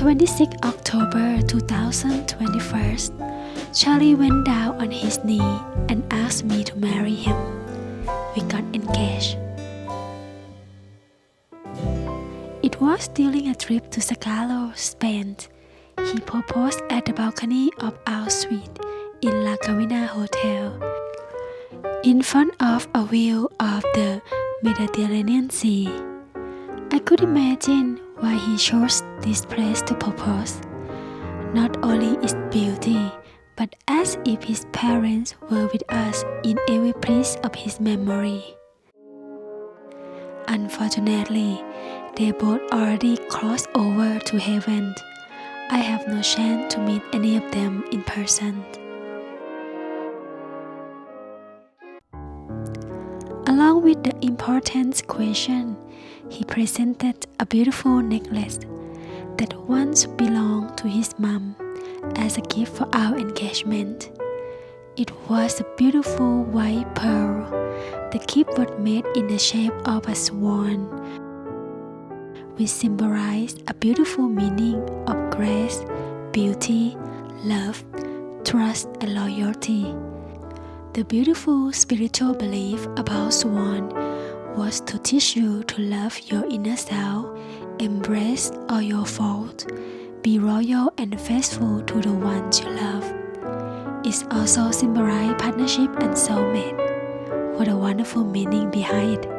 26 October 2021, Charlie went down on his knee and asked me to marry him. We got engaged. It was during a trip to Sagalo, Spain. He proposed at the balcony of our suite in La Carina Hotel, in front of a view of the Mediterranean Sea. I could imagine why he chose this place to propose. Not only its beauty, but as if his parents were with us in every piece of his memory. Unfortunately, they both already crossed over to heaven. I have no chance to meet any of them in person. Along with the important question, he presented a beautiful necklace that once belonged to his mom as a gift for our engagement. It was a beautiful white pearl. The gift was made in the shape of a swan, which symbolized a beautiful meaning of grace, beauty, love, trust, and loyalty. The beautiful spiritual belief about swan was to teach you to love your inner self, embrace all your faults, be loyal and faithful to the ones you love. It also symbolized partnership and soulmate. What a wonderful meaning behind it.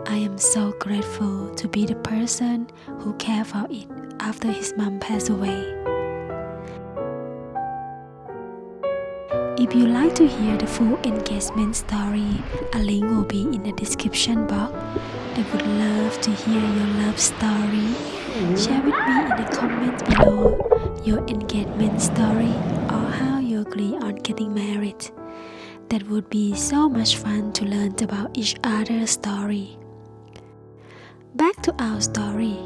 I am so grateful to be the person who cared for it after his mom passed away. If you like to hear the full engagement story, a link will be in the description box. I would love to hear your love story. Share with me in the comments below your engagement story or how you agree on getting married. That would be so much fun to learn about each other's story. Back to our story.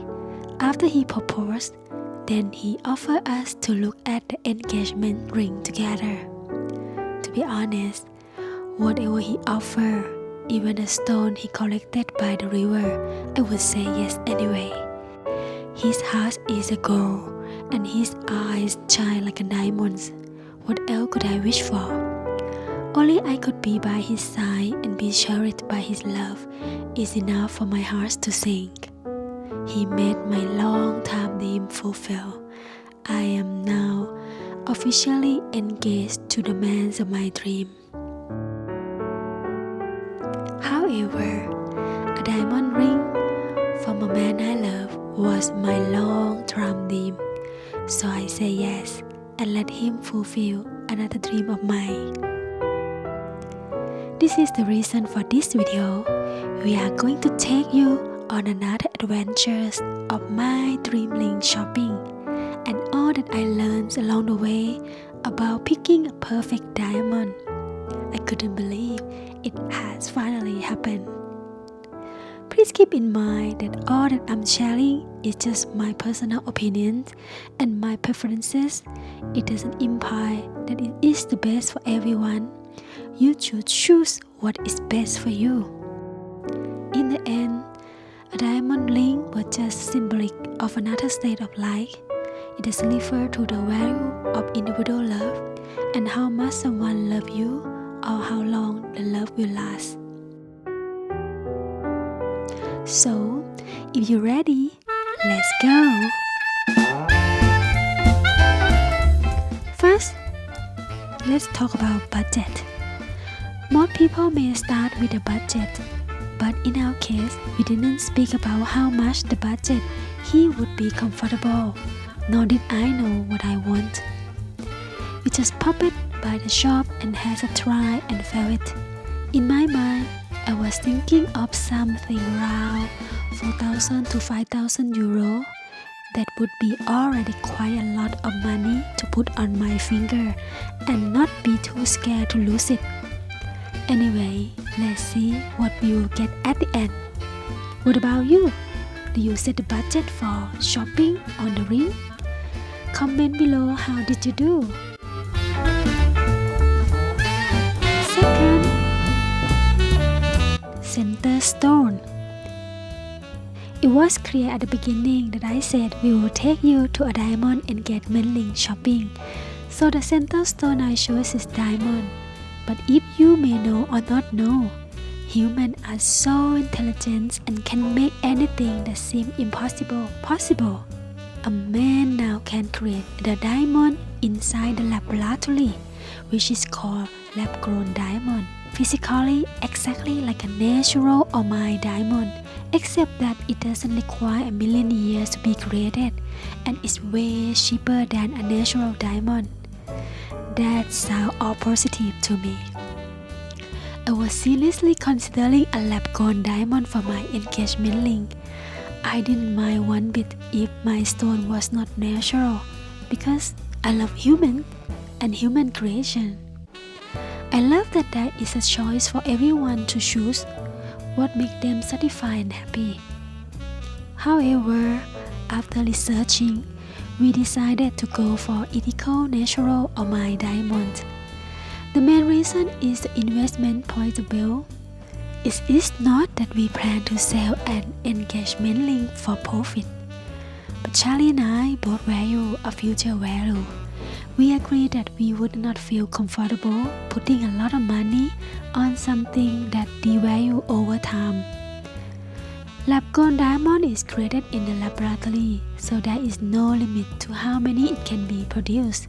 After he proposed, then he offered us to look at the engagement ring together. To be honest, whatever he offered, even a stone he collected by the river, I would say yes anyway. His heart is a gold, and his eyes shine like a diamond. What else could I wish for? Only I could be by his side and be cherished by his love is enough for my heart to sing. He made my long-time dream fulfill. I am now officially engaged to the man of my dream. However, a diamond ring from a man I love was my long-term dream, so I say yes and let him fulfill another dream of mine. This is the reason for this video. We are going to take you on another adventures of my dream ring shopping and all that I learned along the way about picking a perfect diamond. I couldn't believe it has finally happened. Please keep in mind that all that I'm sharing is just my personal opinions and my preferences. It doesn't imply that it is the best for everyone. You should choose what is best for you. In the end, a diamond ring was just symbolic of another state of life. It doesn't refer to the value of individual love and how much someone loves you or how long the love will last. So, if you're ready, let's go! First, let's talk about budget. Most people may start with a budget, but in our case, we didn't speak about how much the budget he would be comfortable, nor did I know what I want. We just popped it by the shop and had a try and felt it. In my mind, I was thinking of something around 4,000 to 5,000 euro. That would be already quite a lot of money to put on my finger and not be too scared to lose it. Anyway, let's see what we will get at the end. What about you? Do you set the budget for shopping on the ring? Comment below how did you do? Second, center stone. It was clear at the beginning that I said we will take you to a diamond engagement ring shopping. So the center stone I chose is diamond. But if you may know or not know, humans are so intelligent and can make anything that seems impossible possible. A man now can create the diamond inside the laboratory, which is called lab-grown diamond. Physically exactly like a natural or mined diamond, except that it doesn't require a million years to be created and is way cheaper than a natural diamond. That sounds all positive to me. I was seriously considering a lab-grown diamond for my engagement ring. I didn't mind one bit if my stone was not natural, because I love humans and human creation. I love that there is a choice for everyone to choose what makes them satisfied and happy. However, after researching, we decided to go for ethical, natural or mined diamond. The main reason is the investment point of view. It is not that we plan to sell an engagement ring for profit, but Charlie and I both value a future value. We agreed that we would not feel comfortable putting a lot of money on something that devalues over time. Lab-grown diamond is created in the laboratory, so there is no limit to how many it can be produced.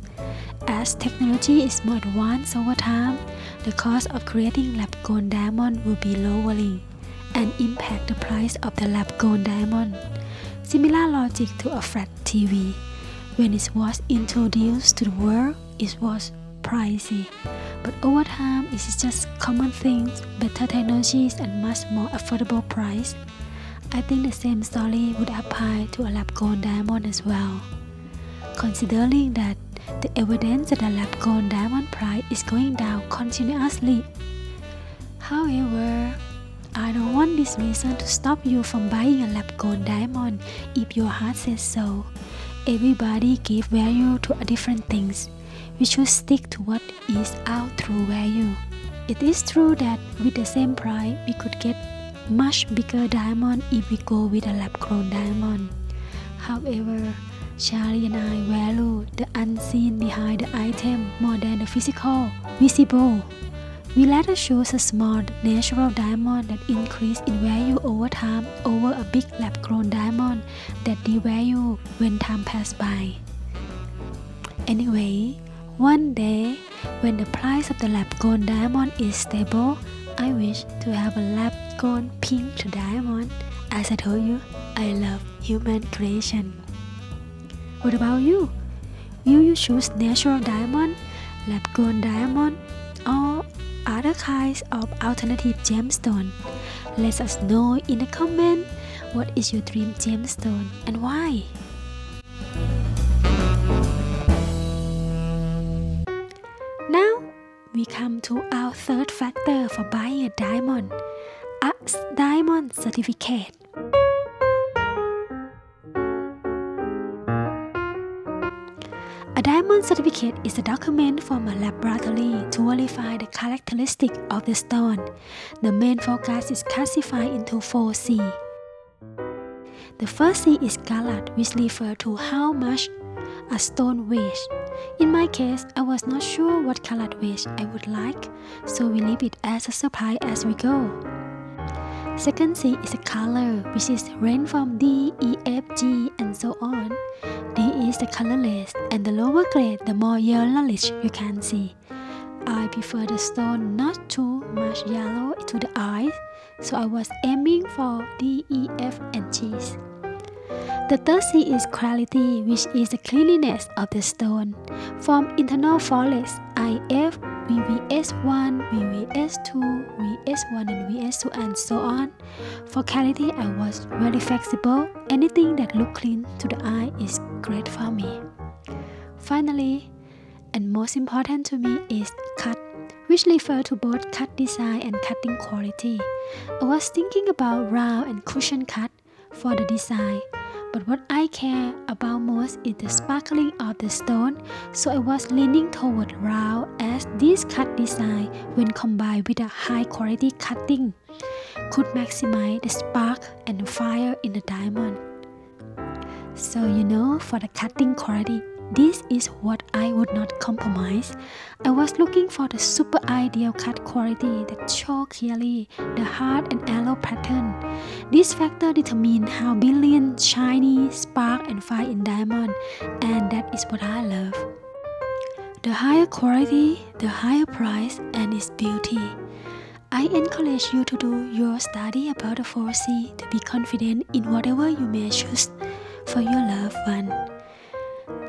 As technology is more advanced over time, the cost of creating lab-grown diamond will be lowering and impact the price of the lab-grown diamond. Similar logic to a flat TV. When it was introduced to the world, it was pricey, but over time it is just common things, better technologies and much more affordable price. I think the same story would apply to a lab-grown diamond as well, considering that the evidence that the lab-grown diamond price is going down continuously. However, I don't want this reason to stop you from buying a lab-grown diamond if your heart says so. Everybody gives value to different things. We should stick to what is our true value. It is true that with the same price, we could get much bigger diamond if we go with a lab-grown diamond. However, Charlie and I value the unseen behind the item more than the physical, visible. We rather choose a small natural diamond that increase in value over time over a big lab-grown diamond that devalue when time passes by. Anyway, one day when the price of the lab-grown diamond is stable, I wish to have a lab-grown pink diamond. As I told you, I love human creation. What about you? Will you choose natural diamond, lab-grown diamond, or other kinds of alternative gemstone? Let us know in the comment what is your dream gemstone and why. Now we come to our third factor for buying a diamond, a diamond certificate. A diamond certificate is a document from a laboratory to verify the characteristics of the stone. The main focus is classified into 4 C. The first C is carat, which refers to how much a stone weighs. In my case, I was not sure what carat weight I would like, so we leave it as a surprise as we go. Second C is a color, which is range from D, E, F, G, and so on. D is the colorless, and the lower grade, the more yellowish you can see. I prefer the stone not too much yellow to the eyes, so I was aiming for D, E, F, and G's. The third C is quality, which is the cleanliness of the stone. From internal flaws, IF, VVS1, VVS2, VS1 and VS2 and so on. For quality, I was very flexible. Anything that looks clean to the eye is great for me. Finally, and most important to me is cut, which refers to both cut design and cutting quality. I was thinking about round and cushion cut for the design, but what I care about most is the sparkling of the stone, so I was leaning toward round as this cut design when combined with a high quality cutting could maximize the spark and fire in the diamond. So for the cutting quality, this is what I would not compromise. I was looking for the super ideal cut quality that show clearly the heart and arrow pattern. This factor determines how brilliant, shiny, spark and fire in diamond, and that is what I love. The higher quality, the higher price and its beauty. I encourage you to do your study about the 4C to be confident in whatever you may choose for your loved one.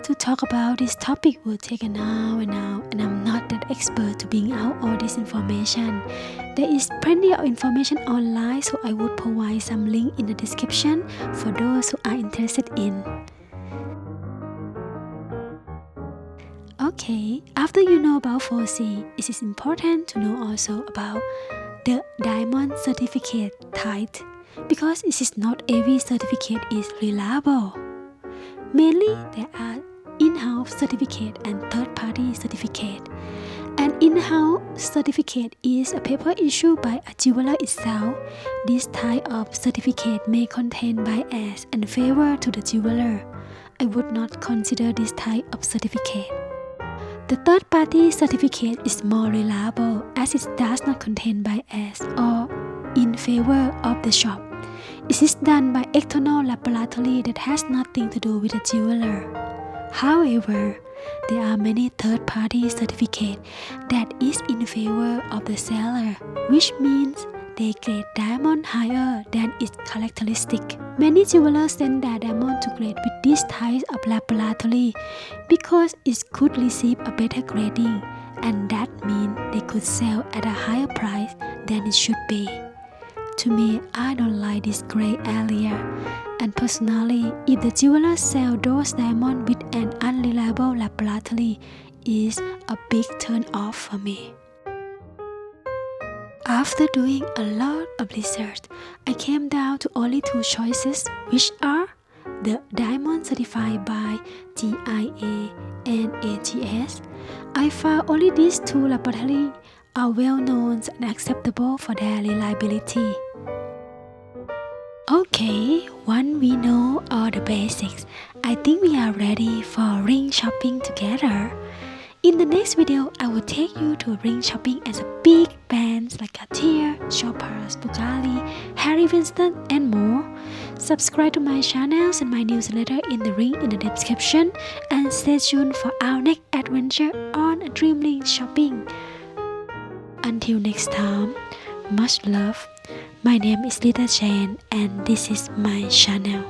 To talk about this topic would take an hour and I'm not that expert to bring out all this information. There is plenty of information online, so I would provide some link in the description for those who are interested in. Okay, after you know about 4C, it is important to know also about the diamond certificate type, because it is not every certificate is reliable. Mainly there are in-house certificate and third-party certificate. An in-house certificate is a paper issued by a jeweler itself. This type of certificate may contain bias and favor to the jeweler. I would not consider this type of certificate. The third-party certificate is more reliable as it does not contain bias or in favor of the shop. It is done by external laboratory that has nothing to do with the jeweler. However, there are many third-party certificates that is in favor of the seller, which means they grade diamond higher than its characteristic. Many jewelers send their diamond to grade with this type of laboratory because it could receive a better grading, and that means they could sell at a higher price than it should be. To me, I don't like this gray area, and personally, if the jeweler sell those diamonds with an unreliable laboratory, is a big turn off for me. After doing a lot of research, I came down to only two choices, which are the diamond certified by GIA and AGS. I found only these two laboratories are well known and acceptable for their reliability. Okay, once we know all the basics, I think we are ready for ring shopping together. In the next video, I will take you to ring shopping as a big brands like Cartier, Chopard, Bulgari, Harry Winston and more. Subscribe to my channels and my newsletter in the link in the description, and stay tuned for our next adventure on dream ring shopping. Until next time, much love. My name is Little Jane and this is my channel.